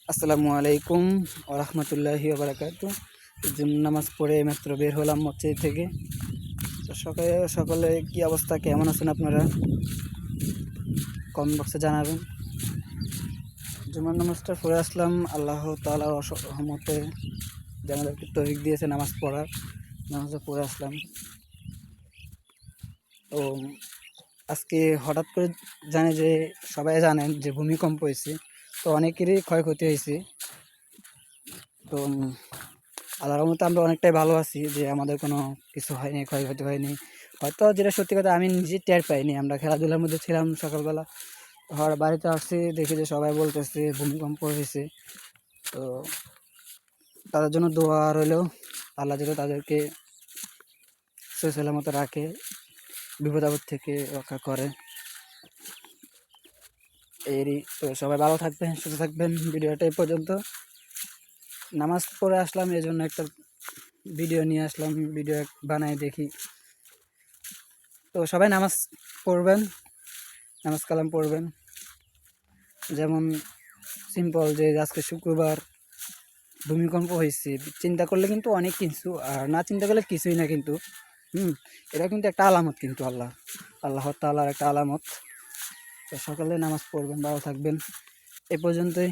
আসসালামু আলাইকুম ওরহমতুল্লাহি ওবারাকাতু। জুম্মার নামাজ পড়ে মাত্র বের হলাম মসজিদ থেকে। তো সকালে সকলে কি অবস্থা, কেমন আছেন আপনারা? কমেন্ট বক্সে জানাবেন। জুম্মার নামাজটা পড়ে আসলাম আল্লাহ তাআলার রহমতে, যে আমাদেরকে তৌফিক দিয়েছে নামাজ পড়ার। নামাজটা পড়ে আসলাম। তো আজকে হঠাৎ করে সবাই জানেন যে ভূমিকম্প হয়েছে, তো অনেকেরই ক্ষয়ক্ষতি হয়েছে। তো আল্লাহর রহমতে আমরা অনেকটাই ভালো আছি, যে আমাদের কোনো কিছু হয়নি, ক্ষয়ক্ষতি হয়নি। হয়তো যেটা সত্যি কথা, আমি নিজে টের পাইনি। আমরা খেলাধুলার মধ্যে ছিলাম সকালবেলা, বাড়িতে আসছি, দেখি যে সবাই বলতেছে ভূমিকম্প হয়েছে। তো তাদের জন্য দোয়া রইলেও, আল্লাহ যেন তাদেরকে সুসলামত রাখে, বিপদ আপদ থেকে রক্ষা করে। এরই তো, সবাই ভালো থাকবেন, সুস্থ থাকবেন। ভিডিওটা এই পর্যন্ত। নামাজ পড়ে আসলাম, এই জন্য একটা ভিডিও নিয়ে আসলাম, ভিডিও বানাই দেখি। তো সবাই নামাজ পড়বেন, নামাজ কালাম পড়বেন। যেমন সিম্পল, যে আজকে শুক্রবার ভূমিকম্প হয়েছে, চিন্তা করলে কিন্তু অনেক কিছু, আর না চিন্তা করলে কিছুই না কিন্তু। এটা কিন্তু একটা আলামত, কিন্তু আল্লাহ তাআলার একটা আলামত। তো সকালে নামাজ পড়বেন, ভালো থাকবেন। এ পর্যন্তই।